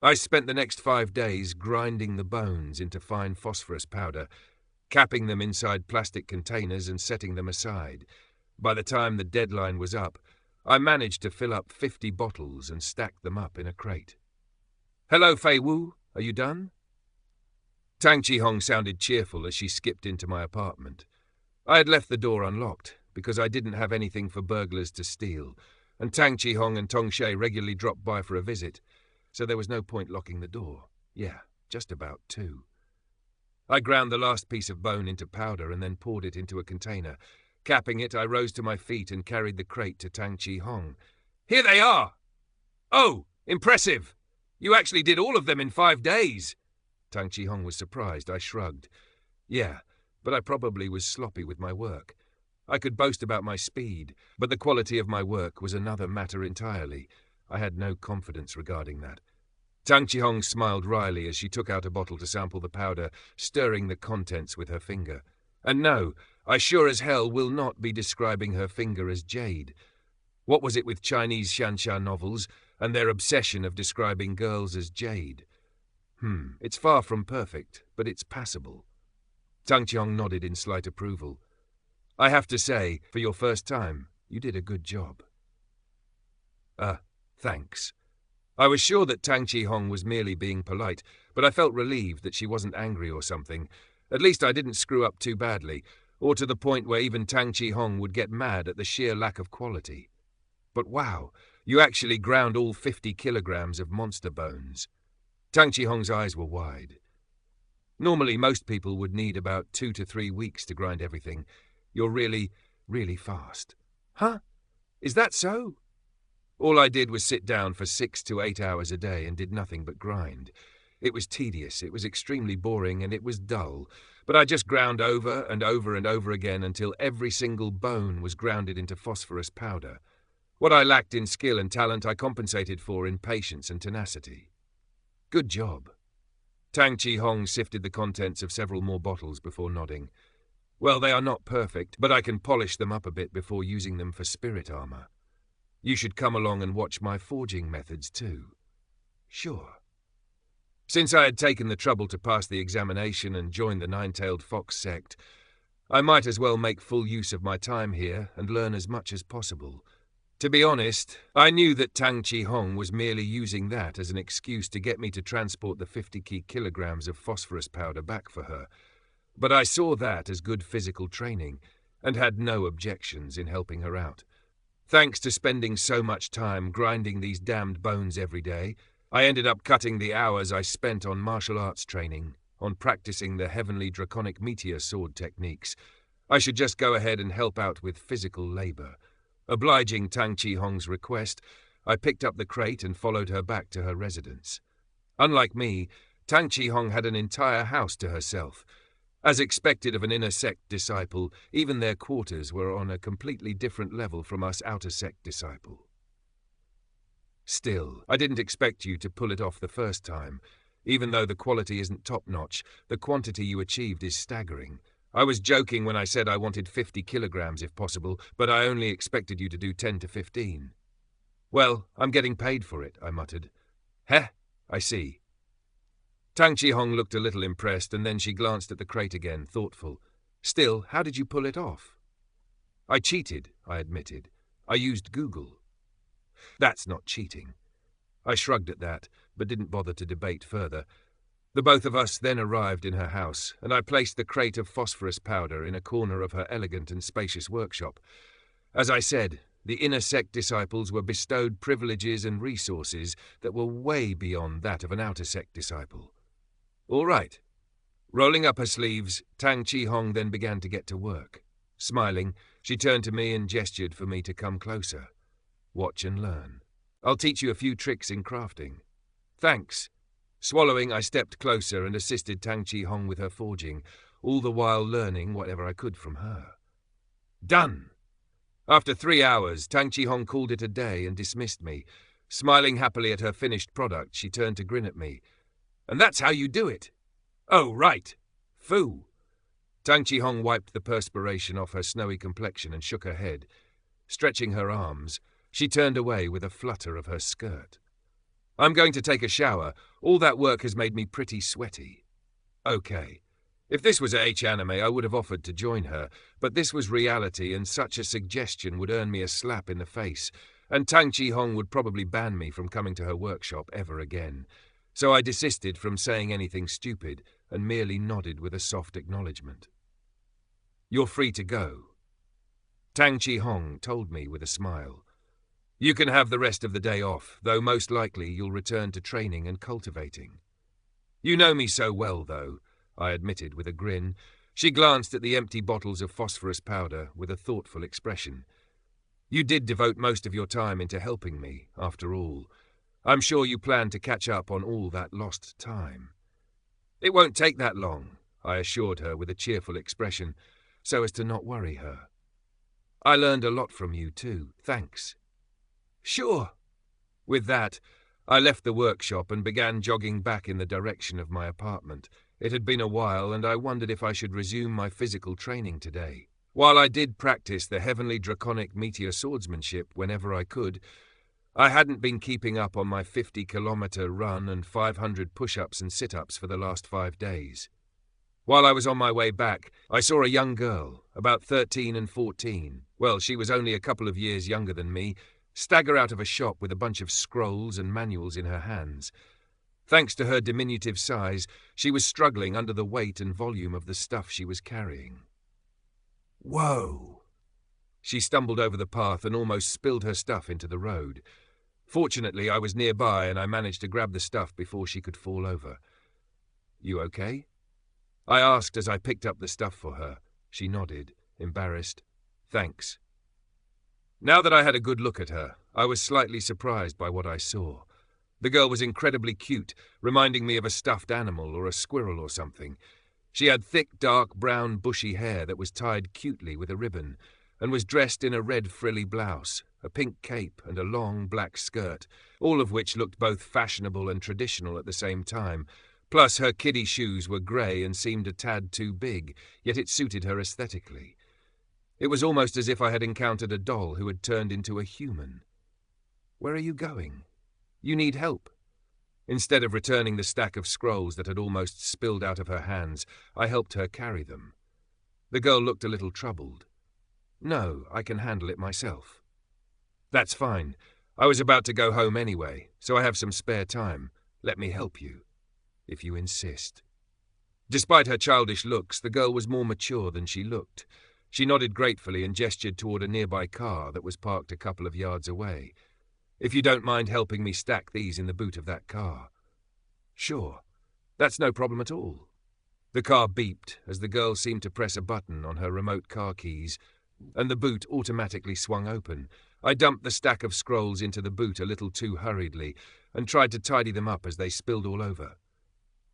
I spent the next 5 days grinding the bones into fine phosphorus powder, capping them inside plastic containers and setting them aside. By the time the deadline was up, I managed to fill up 50 bottles and stack them up in a crate. "Hello, Fei Wu. Are you done?" Tang Chi-hong sounded cheerful as she skipped into my apartment. I had left the door unlocked because I didn't have anything for burglars to steal, and Tang Chi-hong and Tong Shay regularly dropped by for a visit, so there was no point locking the door. Yeah, just about 2. I ground the last piece of bone into powder and then poured it into a container. Capping it, I rose to my feet and carried the crate to Tang Chi-hong. "Here they are!" "Oh, impressive! You actually did all of them in 5 days!" Tang Chi-hong was surprised. I shrugged. "Yeah, but I probably was sloppy with my work. I could boast about my speed, but the quality of my work was another matter entirely. I had no confidence regarding that." Tang Chi-hong smiled wryly as she took out a bottle to sample the powder, stirring the contents with her finger. And no, I sure as hell will not be describing her finger as jade. What was it with Chinese Xianxia novels and their obsession of describing girls as jade? It's far from perfect, but it's passable. Tang Chi-hong nodded in slight approval. "I have to say, for your first time, you did a good job." Thanks. I was sure that Tang Chi-hong was merely being polite, but I felt relieved that she wasn't angry or something. At least I didn't screw up too badly, or to the point where even Tang Chi-hong would get mad at the sheer lack of quality. But wow, you actually ground all 50 kilograms of monster bones. Tang Chi-hong's eyes were wide. "Normally, most people would need about 2 to 3 weeks to grind everything. You're really, really fast." "Huh? Is that so?" "All I did was sit down for 6 to 8 hours a day and did nothing but grind. It was tedious, it was extremely boring, and it was dull, but I just ground over and over and over again until every single bone was grounded into phosphorus powder. What I lacked in skill and talent I compensated for in patience and tenacity." "Good job." Tang Chi-hong sifted the contents of several more bottles before nodding. "Well, they are not perfect, but I can polish them up a bit before using them for spirit armor. You should come along and watch my forging methods too." "Sure." Since I had taken the trouble to pass the examination and join the Nine-Tailed Fox sect, I might as well make full use of my time here and learn as much as possible. To be honest, I knew that Tang Chi-hong was merely using that as an excuse to get me to transport the 50 kilograms of phosphorus powder back for her, but I saw that as good physical training and had no objections in helping her out. Thanks to spending so much time grinding these damned bones every day, I ended up cutting the hours I spent on martial arts training, on practicing the heavenly draconic meteor sword techniques. I should just go ahead and help out with physical labor. Obliging Tang Chi-hong's request, I picked up the crate and followed her back to her residence. Unlike me, Tang Chi-hong had an entire house to herself. As expected of an inner sect disciple, even their quarters were on a completely different level from us outer sect disciple. Still, I didn't expect you to pull it off the first time. Even though the quality isn't top-notch, the quantity you achieved is staggering. I was joking when I said I wanted 50 kilograms if possible, but I only expected you to do 10 to 15. "Well, I'm getting paid for it," I muttered. "Heh, I see." Tang Chi-hong looked a little impressed, and then she glanced at the crate again, thoughtful. "Still, how did you pull it off?" "I cheated," I admitted. "I used Google." "That's not cheating." I shrugged at that, but didn't bother to debate further. The both of us then arrived in her house, and I placed the crate of phosphorus powder in a corner of her elegant and spacious workshop. As I said, the inner sect disciples were bestowed privileges and resources that were way beyond that of an outer sect disciple. "All right." Rolling up her sleeves, Tang Chi-hong then began to get to work. Smiling, she turned to me and gestured for me to come closer. "Watch and learn. I'll teach you a few tricks in crafting." "Thanks." Swallowing, I stepped closer and assisted Tang Chi-hong with her forging, all the while learning whatever I could from her. Done! After 3 hours, Tang Chi-hong called it a day and dismissed me. Smiling happily at her finished product, she turned to grin at me. "And that's how you do it." "Oh, right. Foo." Tang Chi-hong wiped the perspiration off her snowy complexion and shook her head. Stretching her arms, she turned away with a flutter of her skirt. I'm going to take a shower. All that work has made me pretty sweaty. Okay. If this was H-anime, I would have offered to join her, but this was reality, and such a suggestion would earn me a slap in the face, and Tang Chi-hong would probably ban me from coming to her workshop ever again. So I desisted from saying anything stupid and merely nodded with a soft acknowledgement. You're free to go. Tang Chi-hong told me with a smile. You can have the rest of the day off, though most likely you'll return to training and cultivating. You know me so well, though, I admitted with a grin. She glanced at the empty bottles of phosphorus powder with a thoughtful expression. You did devote most of your time into helping me, after all. I'm sure you plan to catch up on all that lost time. It won't take that long, I assured her with a cheerful expression, so as to not worry her. I learned a lot from you too, thanks. Sure. With that, I left the workshop and began jogging back in the direction of my apartment. It had been a while, and I wondered if I should resume my physical training today. While I did practice the heavenly draconic meteor swordsmanship whenever I could, I hadn't been keeping up on my 50-kilometer run and 500 push-ups and sit-ups for the last 5 days. While I was on my way back, I saw a young girl, about 13 and 14. Well, she was only a couple of years younger than me, stagger out of a shop with a bunch of scrolls and manuals in her hands. Thanks to her diminutive size, she was struggling under the weight and volume of the stuff she was carrying. Whoa! She stumbled over the path and almost spilled her stuff into the road. Fortunately, I was nearby and I managed to grab the stuff before she could fall over. You okay? I asked as I picked up the stuff for her. She nodded, embarrassed. Thanks. Now that I had a good look at her, I was slightly surprised by what I saw. The girl was incredibly cute, reminding me of a stuffed animal or a squirrel or something. She had thick, dark, brown, bushy hair that was tied cutely with a ribbon, and was dressed in a red frilly blouse, a pink cape, and a long black skirt, all of which looked both fashionable and traditional at the same time. Plus, her kiddie shoes were grey and seemed a tad too big, yet it suited her aesthetically. It was almost as if I had encountered a doll who had turned into a human. Where are you going? You need help. Instead of returning the stack of scrolls that had almost spilled out of her hands, I helped her carry them. The girl looked a little troubled. No, I can handle it myself. That's fine. I was about to go home anyway, so I have some spare time. Let me help you, if you insist. Despite her childish looks, the girl was more mature than she looked. She nodded gratefully and gestured toward a nearby car that was parked a couple of yards away. If you don't mind helping me stack these in the boot of that car. Sure, that's no problem at all. The car beeped as the girl seemed to press a button on her remote car keys, and the boot automatically swung open. I dumped the stack of scrolls into the boot a little too hurriedly and tried to tidy them up as they spilled all over.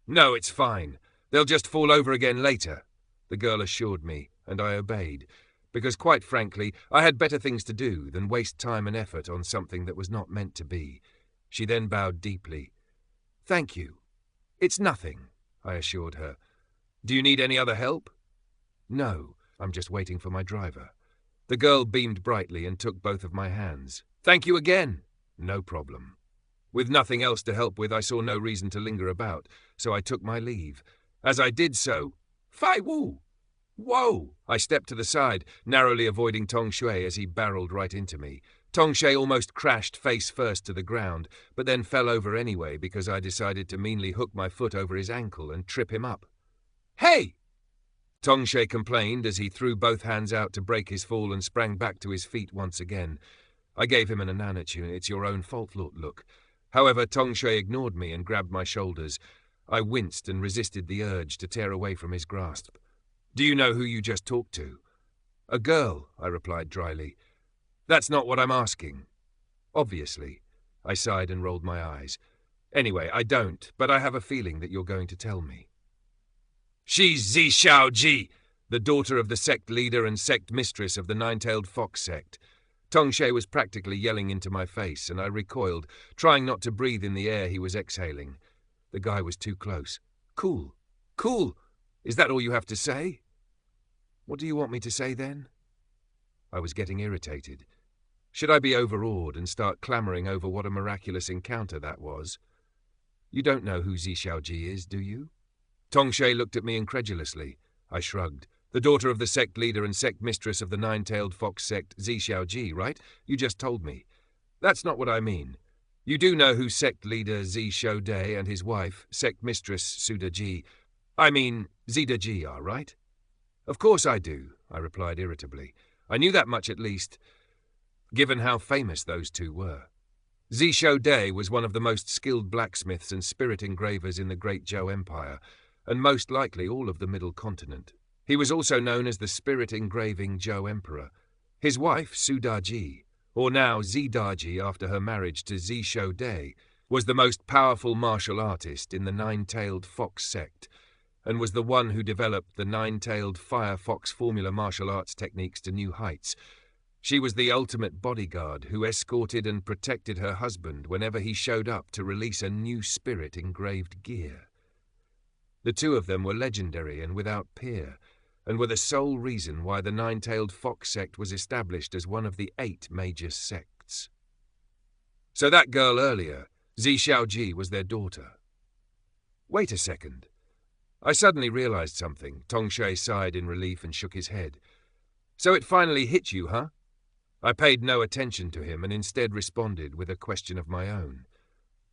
No, it's fine. They'll just fall over again later, the girl assured me, and I obeyed, because quite frankly, I had better things to do than waste time and effort on something that was not meant to be. She then bowed deeply. Thank you. It's nothing, I assured her. Do you need any other help? No, I'm just waiting for my driver. The girl beamed brightly and took both of my hands. Thank you again. No problem. With nothing else to help with, I saw no reason to linger about, so I took my leave. As I did so, Fai Wu! Whoa! I stepped to the side, narrowly avoiding Tong Shui as he barreled right into me. Tong Shui almost crashed face first to the ground, but then fell over anyway because I decided to meanly hook my foot over his ankle and trip him up. Hey! Tong Shui complained as he threw both hands out to break his fall and sprang back to his feet once again. I gave him an "Ananatu, it's your own fault" look. However, Tong Shui ignored me and grabbed my shoulders. I winced and resisted the urge to tear away from his grasp. Do you know who you just talked to? A girl, I replied dryly. That's not what I'm asking. Obviously. I sighed and rolled my eyes. Anyway, I don't, but I have a feeling that you're going to tell me. She's Zi Xiaoji, the daughter of the sect leader and sect mistress of the Nine-Tailed Fox sect. Tong Shui was practically yelling into my face, and I recoiled, trying not to breathe in the air he was exhaling. The guy was too close. Cool. Cool. Is that all you have to say? What do you want me to say then? I was getting irritated. Should I be overawed and start clamoring over what a miraculous encounter that was? You don't know who Xiaoji is, do you? Tongshay looked at me incredulously. I shrugged. The daughter of the sect leader and sect mistress of the nine-tailed fox sect, Xiaoji, right? You just told me. That's not what I mean. You do know who sect leader Xiaoday and his wife, sect mistress Sudaji, Zidaji are, right? Of course I do, I replied irritably. I knew that much at least, given how famous those two were. Xiaoday was one of the most skilled blacksmiths and spirit engravers in the Great Zhou Empire, and most likely all of the Middle Continent. He was also known as the Spirit Engraving Zhou Emperor. His wife, Sudaji, or now Zidaji after her marriage to Xiaoday, was the most powerful martial artist in the nine-tailed fox sect, and was the one who developed the nine-tailed fire fox formula martial arts techniques to new heights. She was the ultimate bodyguard who escorted and protected her husband whenever he showed up to release a new spirit-engraved gear. The two of them were legendary and without peer, and were the sole reason why the nine-tailed fox sect was established as one of the 8 major sects. So that girl earlier, Xiaoji, was their daughter. Wait a second. I suddenly realized something. Tongshay sighed in relief and shook his head. So it finally hit you, huh? I paid no attention to him and instead responded with a question of my own.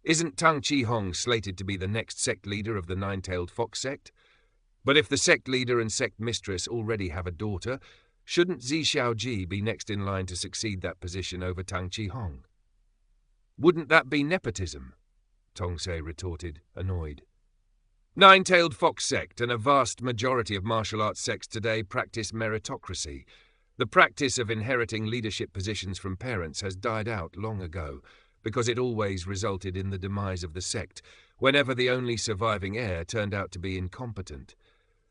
Isn't Tang Qihong slated to be the next sect leader of the nine-tailed fox sect? But if the sect leader and sect mistress already have a daughter, shouldn't Xiaoji be next in line to succeed that position over Tang Qihong? Wouldn't that be nepotism? Tongsay retorted, annoyed. Nine-tailed fox sect and a vast majority of martial arts sects today practice meritocracy. The practice of inheriting leadership positions from parents has died out long ago, because it always resulted in the demise of the sect, whenever the only surviving heir turned out to be incompetent.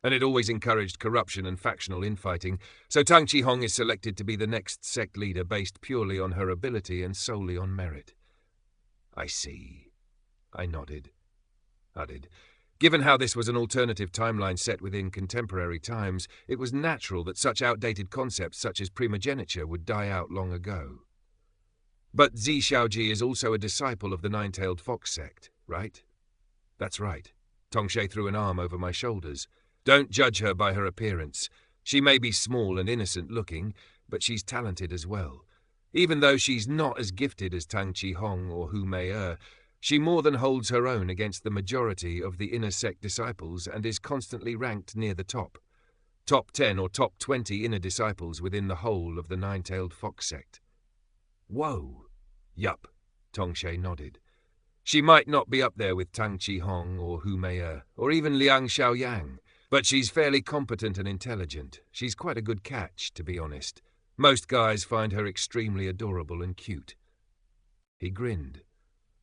And it always encouraged corruption and factional infighting, so Tang Qihong is selected to be the next sect leader based purely on her ability and solely on merit. I see. I nodded. Given how this was an alternative timeline set within contemporary times, it was natural that such outdated concepts such as primogeniture would die out long ago. But Xiaoji is also a disciple of the nine-tailed fox sect, right? That's right. Tongshay threw an arm over my shoulders. Don't judge her by her appearance. She may be small and innocent-looking, but she's talented as well. Even though she's not as gifted as Tang Qihong or Hu Mei, she more than holds her own against the majority of the inner sect disciples and is constantly ranked near the top 10 or top 20 inner disciples within the whole of the nine-tailed fox sect. Whoa. Yup, Tongshay nodded. She might not be up there with Tang Qihong or Hu Mei, or even Liang Xiaoyang, but she's fairly competent and intelligent. She's quite a good catch, to be honest. Most guys find her extremely adorable and cute. He grinned.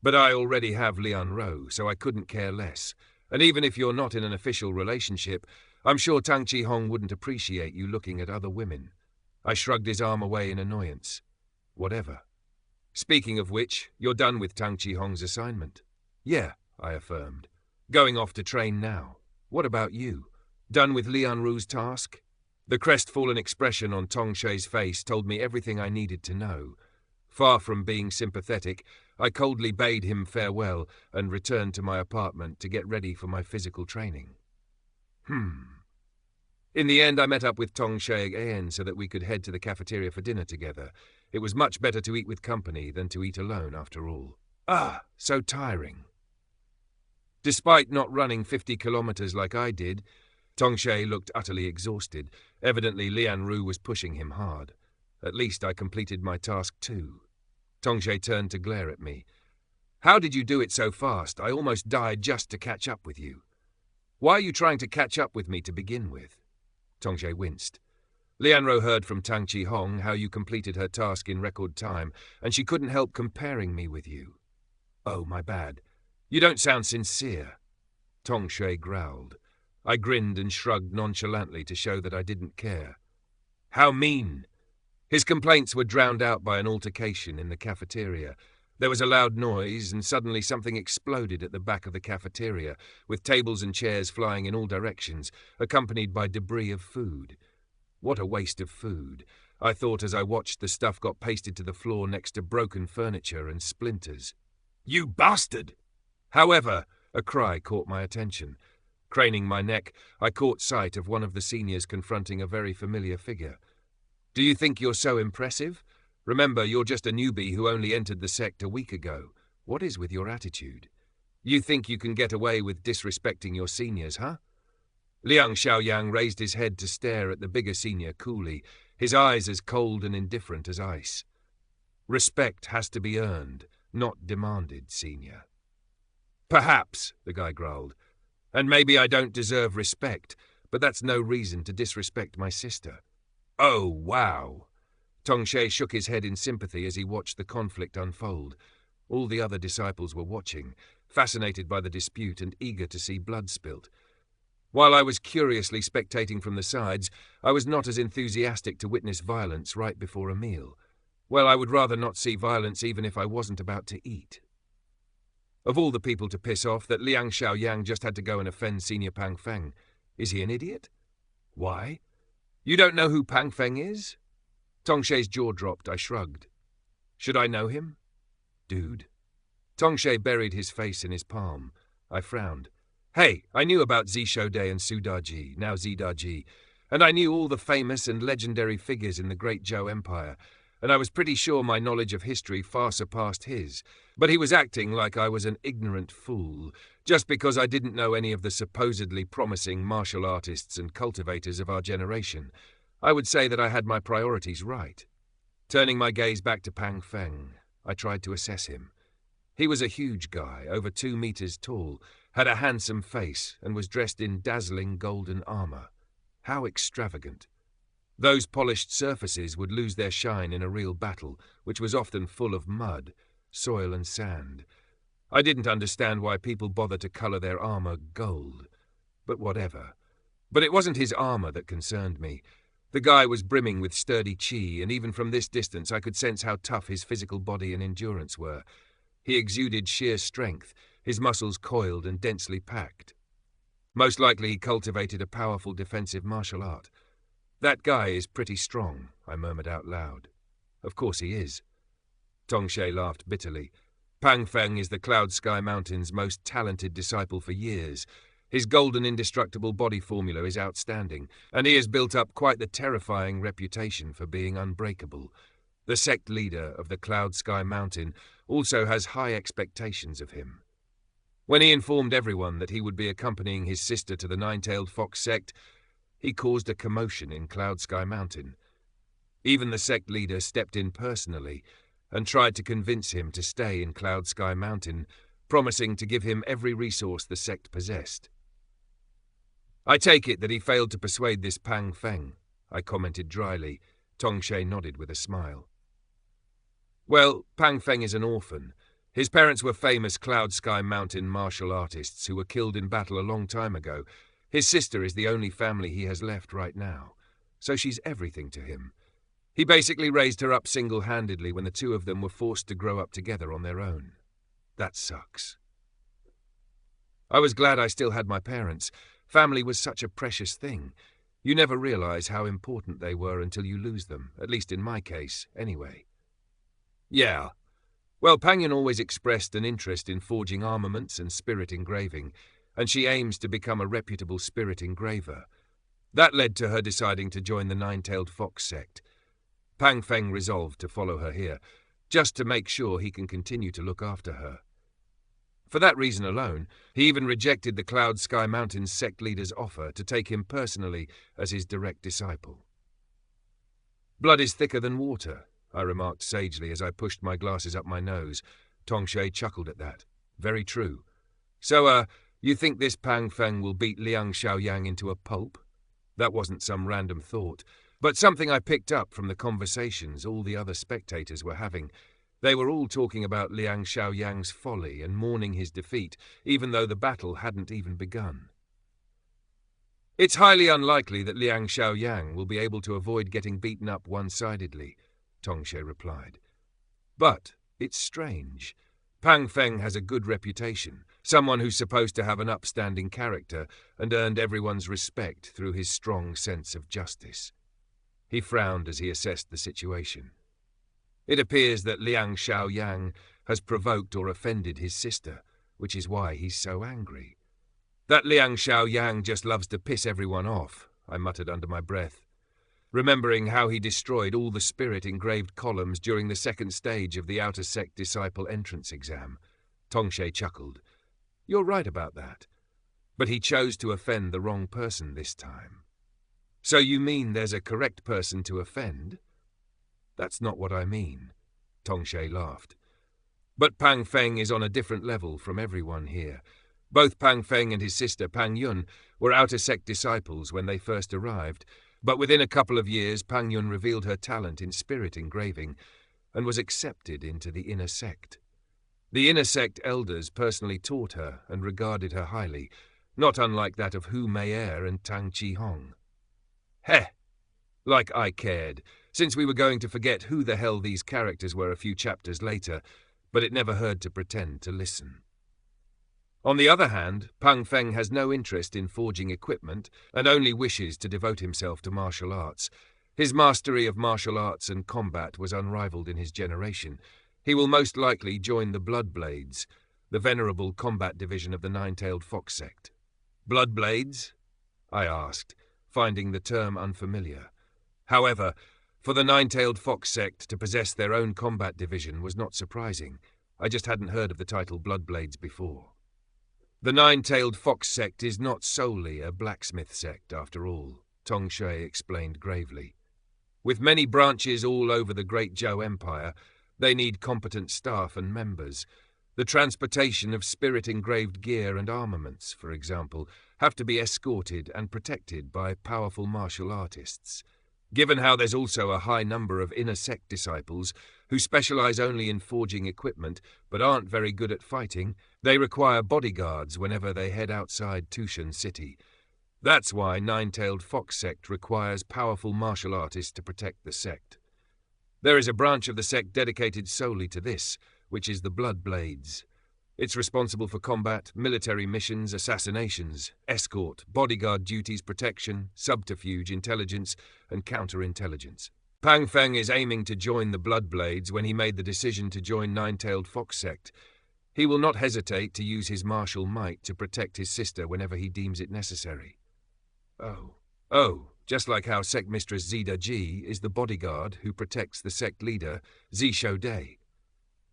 But I already have Lian Ro, so I couldn't care less. And even if you're not in an official relationship, I'm sure Tang Qihong wouldn't appreciate you looking at other women. I shrugged his arm away in annoyance. Whatever. Speaking of which, you're done with Tang Qihong's assignment. Yeah, I affirmed. Going off to train now. What about you? Done with Lian Ru's task? The crestfallen expression on Tongshay's face told me everything I needed to know. Far from being sympathetic, I coldly bade him farewell and returned to my apartment to get ready for my physical training. In the end, I met up with Tongshay again so that we could head to the cafeteria for dinner together. It was much better to eat with company than to eat alone, after all. So tiring. Despite not running 50 kilometers like I did, Tongshay looked utterly exhausted. Evidently, Lian Ru was pushing him hard. At least I completed my task too. Tongshay turned to glare at me. How did you do it so fast? I almost died just to catch up with you. Why are you trying to catch up with me to begin with? Tongshay winced. Lian Ru heard from Tang Qihong how you completed her task in record time, and she couldn't help comparing me with you. Oh, my bad. You don't sound sincere. Tongshay growled. I grinned and shrugged nonchalantly to show that I didn't care. How mean! His complaints were drowned out by an altercation in the cafeteria. There was a loud noise, and suddenly something exploded at the back of the cafeteria, with tables and chairs flying in all directions, accompanied by debris of food. What a waste of food. I thought as I watched the stuff got pasted to the floor next to broken furniture and splinters. "You bastard!" However, a cry caught my attention. Craning my neck, I caught sight of one of the seniors confronting a very familiar figure. "Do you think you're so impressive? Remember, you're just a newbie who only entered the sect a week ago. What is with your attitude? You think you can get away with disrespecting your seniors, huh?" Xianxia raised his head to stare at the bigger senior coolly, his eyes as cold and indifferent as ice. "Respect has to be earned, not demanded, senior." "Perhaps," the guy growled. "And maybe I don't deserve respect, but that's no reason to disrespect my sister." "Oh, wow." Tongshe shook his head in sympathy as he watched the conflict unfold. All the other disciples were watching, fascinated by the dispute and eager to see blood spilt. While I was curiously spectating from the sides, I was not as enthusiastic to witness violence right before a meal. Well, I would rather not see violence even if I wasn't about to eat. Of all the people to piss off, that Xianxia just had to go and offend Senior Pang Feng. Is he an idiot? Why? You don't know who Pang Feng is? Tongshe's jaw dropped. I shrugged. Should I know him? Dude. Tongshe buried his face in his palm. I frowned. Hey, I knew about Zishode and Sudaji, now Zidaji, and I knew all the famous and legendary figures in the Great Zhou Empire, and I was pretty sure my knowledge of history far surpassed his, but he was acting like I was an ignorant fool, just because I didn't know any of the supposedly promising martial artists and cultivators of our generation. I would say that I had my priorities right. Turning my gaze back to Pang Feng, I tried to assess him. He was a huge guy, over 2 meters tall, had a handsome face, and was dressed in dazzling golden armor. How extravagant. Those polished surfaces would lose their shine in a real battle, which was often full of mud, soil and sand. I didn't understand why people bother to color their armor gold. But whatever. But it wasn't his armor that concerned me. The guy was brimming with sturdy chi, and even from this distance I could sense how tough his physical body and endurance were. He exuded sheer strength, his muscles coiled and densely packed. Most likely he cultivated a powerful defensive martial art. That guy is pretty strong, I murmured out loud. Of course he is. Tongshe laughed bitterly. Pang Feng is the Cloud Sky Mountain's most talented disciple for years. His golden indestructible body formula is outstanding, and he has built up quite the terrifying reputation for being unbreakable. The sect leader of the Cloud Sky Mountain also has high expectations of him. When he informed everyone that he would be accompanying his sister to the Nine-Tailed Fox sect, he caused a commotion in Cloud Sky Mountain. Even the sect leader stepped in personally and tried to convince him to stay in Cloud Sky Mountain, promising to give him every resource the sect possessed. I take it that he failed to persuade this Pang Feng, I commented dryly. Tongshe nodded with a smile. Well, Pang Feng is an orphan. His parents were famous Cloud Sky Mountain martial artists who were killed in battle a long time ago. His sister is the only family he has left right now, so she's everything to him. He basically raised her up single-handedly when the two of them were forced to grow up together on their own. That sucks. I was glad I still had my parents. Family was such a precious thing. You never realize how important they were until you lose them, at least in my case, anyway. Yeah. Well, Pangyan always expressed an interest in forging armaments and spirit engraving, and she aims to become a reputable spirit engraver. That led to her deciding to join the Nine-Tailed Fox sect. Pang Feng resolved to follow her here, just to make sure he can continue to look after her. For that reason alone, he even rejected the Cloud Sky Mountain's sect leader's offer to take him personally as his direct disciple. Blood is thicker than water, I remarked sagely as I pushed my glasses up my nose. Tongshe chuckled at that. Very true. So, you think this Pang Feng will beat Xiaoyang into a pulp? That wasn't some random thought, but something I picked up from the conversations all the other spectators were having. They were all talking about Xiaoyang's folly and mourning his defeat, even though the battle hadn't even begun. It's highly unlikely that Xiaoyang will be able to avoid getting beaten up one-sidedly, Tongshe replied. But it's strange. Pang Feng has a good reputation, someone who's supposed to have an upstanding character and earned everyone's respect through his strong sense of justice. He frowned as he assessed the situation. It appears that Xianxia has provoked or offended his sister, which is why he's so angry. That Xianxia just loves to piss everyone off, I muttered under my breath, remembering how he destroyed all the spirit-engraved columns during the second stage of the Outer Sect Disciple entrance exam. Tongshay chuckled. You're right about that. But he chose to offend the wrong person this time. So you mean there's a correct person to offend? That's not what I mean, Tongshay laughed. But Pang Feng is on a different level from everyone here. Both Pang Feng and his sister Pang Yun were Outer Sect disciples when they first arrived, but within a couple of years Pang Yun revealed her talent in spirit engraving and was accepted into the Inner Sect. The Inner Sect elders personally taught her and regarded her highly, not unlike that of Hu Mei'er and Tang Chi Hong. Heh! Like I cared, since we were going to forget who the hell these characters were a few chapters later, but it never hurt to pretend to listen. On the other hand, Pang Feng has no interest in forging equipment and only wishes to devote himself to martial arts. His mastery of martial arts and combat was unrivaled in his generation. He will most likely join the Bloodblades, the venerable combat division of the Nine-Tailed Fox sect. Bloodblades? I asked, finding the term unfamiliar. However, for the Nine-Tailed Fox sect to possess their own combat division was not surprising. I just hadn't heard of the title Bloodblades before. The Nine-Tailed Fox sect is not solely a blacksmith sect, after all, Tongshay explained gravely. With many branches all over the Great Zhou Empire, they need competent staff and members. The transportation of spirit-engraved gear and armaments, for example, have to be escorted and protected by powerful martial artists. Given how there's also a high number of Inner Sect disciples who specialize only in forging equipment but aren't very good at fighting, they require bodyguards whenever they head outside Tushan City. That's why Nine-Tailed Fox sect requires powerful martial artists to protect the sect. There is a branch of the sect dedicated solely to this, which is the Bloodblades. It's responsible for combat, military missions, assassinations, escort, bodyguard duties, protection, subterfuge, intelligence, and counterintelligence. Pang Feng is aiming to join the Bloodblades when he made the decision to join Nine-Tailed Fox sect. He will not hesitate to use his martial might to protect his sister whenever he deems it necessary. Oh, just like how Sect Mistress Zida Ji is the bodyguard who protects the sect leader, Zisho Day.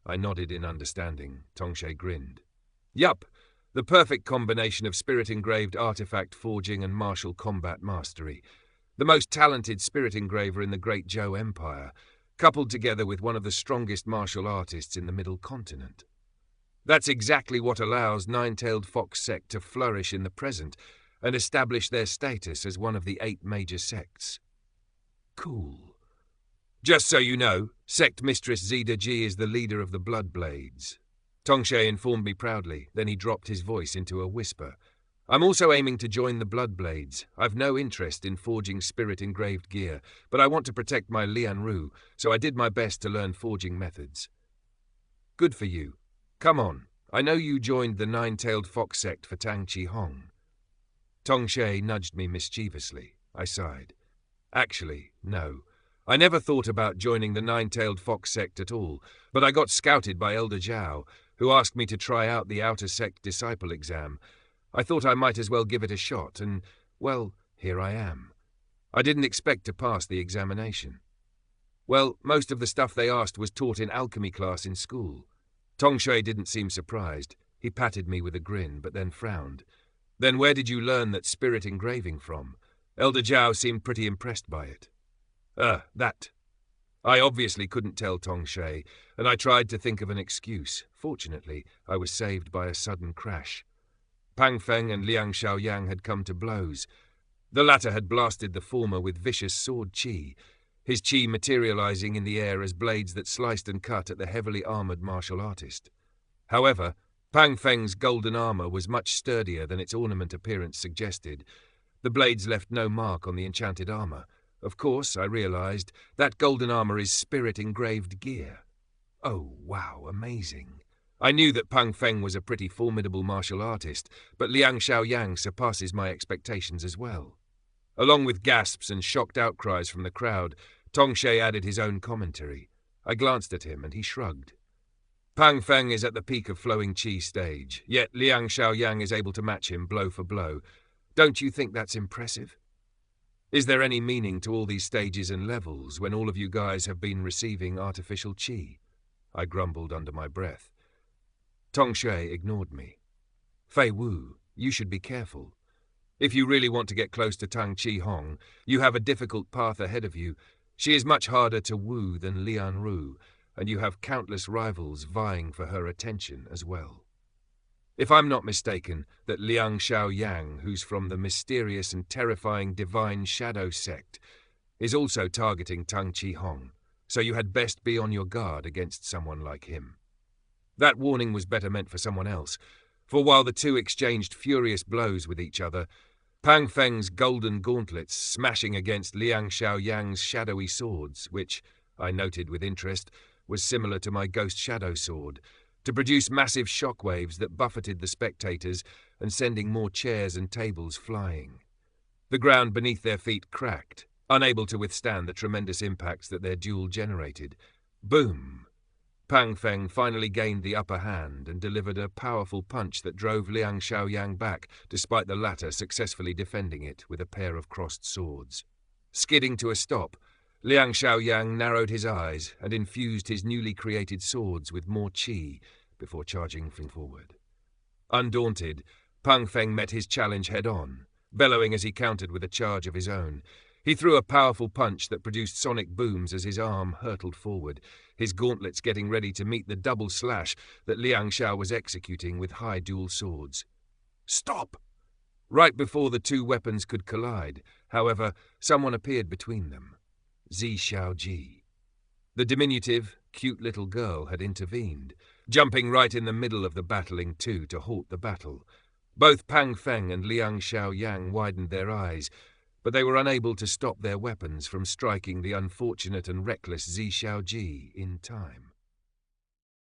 I nodded in understanding. Tongshay grinned. Yup, the perfect combination of spirit-engraved artifact forging and martial combat mastery. The most talented spirit engraver in the Great Zhou Empire, coupled together with one of the strongest martial artists in the Middle Continent. That's exactly what allows Nine-Tailed Fox sect to flourish in the present and establish their status as one of the 8 major sects. Cool. Just so you know, Sect Mistress Zida Ji is the leader of the Bloodblades. Tongshay informed me proudly, then he dropped his voice into a whisper. I'm also aiming to join the Bloodblades. I've no interest in forging spirit-engraved gear, but I want to protect my Lianru, so I did my best to learn forging methods. Good for you. Come on, I know you joined the Nine-Tailed Fox sect for Tang Chi Hong. Tongshay nudged me mischievously. I sighed. Actually, no. I never thought about joining the Nine-Tailed Fox sect at all, but I got scouted by Elder Zhao, who asked me to try out the Outer Sect Disciple exam. I thought I might as well give it a shot, and, well, here I am. I didn't expect to pass the examination. Well, most of the stuff they asked was taught in alchemy class in school. Tongshay didn't seem surprised. He patted me with a grin, but then frowned. Then where did you learn that spirit engraving from? Elder Zhao seemed pretty impressed by it. That. I obviously couldn't tell Tongshay, and I tried to think of an excuse. Fortunately, I was saved by a sudden crash. Pang Feng and Liang Xiaoyang had come to blows. The latter had blasted the former with vicious sword chi, his chi materializing in the air as blades that sliced and cut at the heavily armored martial artist. However, Pang Feng's golden armor was much sturdier than its ornament appearance suggested. The blades left no mark on the enchanted armor. Of course, I realized, that golden armor is spirit-engraved gear. Oh, wow, amazing. I knew that Pang Feng was a pretty formidable martial artist, but Liang Xiaoyang surpasses my expectations as well. Along with gasps and shocked outcries from the crowd, Tongshe added his own commentary. I glanced at him and he shrugged. Pang Feng is at the peak of flowing qi stage, yet Liang Xiaoyang is able to match him blow for blow. Don't you think that's impressive? Is there any meaning to all these stages and levels when all of you guys have been receiving artificial qi? I grumbled under my breath. Tongshe ignored me. Fei Wu, you should be careful. If you really want to get close to Tang Chi Hong, you have a difficult path ahead of you. She is much harder to woo than Lian Ru, and you have countless rivals vying for her attention as well. If I'm not mistaken, that Liang Xiaoyang, who's from the mysterious and terrifying Divine Shadow sect, is also targeting Tang Chi Hong, so you had best be on your guard against someone like him. That warning was better meant for someone else, for while the two exchanged furious blows with each other, Pang Feng's golden gauntlets smashing against Liang Xiaoyang's shadowy swords, which, I noted with interest, was similar to my ghost shadow sword, to produce massive shockwaves that buffeted the spectators and sending more chairs and tables flying. The ground beneath their feet cracked, unable to withstand the tremendous impacts that their duel generated. Boom! Pang Feng finally gained the upper hand and delivered a powerful punch that drove Liang Xiaoyang back, despite the latter successfully defending it with a pair of crossed swords. Skidding to a stop, Liang Xiaoyang narrowed his eyes and infused his newly created swords with more qi before charging forward. Undaunted, Pang Feng met his challenge head-on, bellowing as he countered with a charge of his own. He threw a powerful punch that produced sonic booms as his arm hurtled forward, his gauntlets getting ready to meet the double slash that Liang Xiao was executing with high dual swords. Stop! Right before the two weapons could collide, however, someone appeared between them. Zi Xiaoji. The diminutive, cute little girl had intervened, jumping right in the middle of the battling two to halt the battle. Both Pang Feng and Liang Xiaoyang widened their eyes, but they were unable to stop their weapons from striking the unfortunate and reckless Zi Xiaoji in time.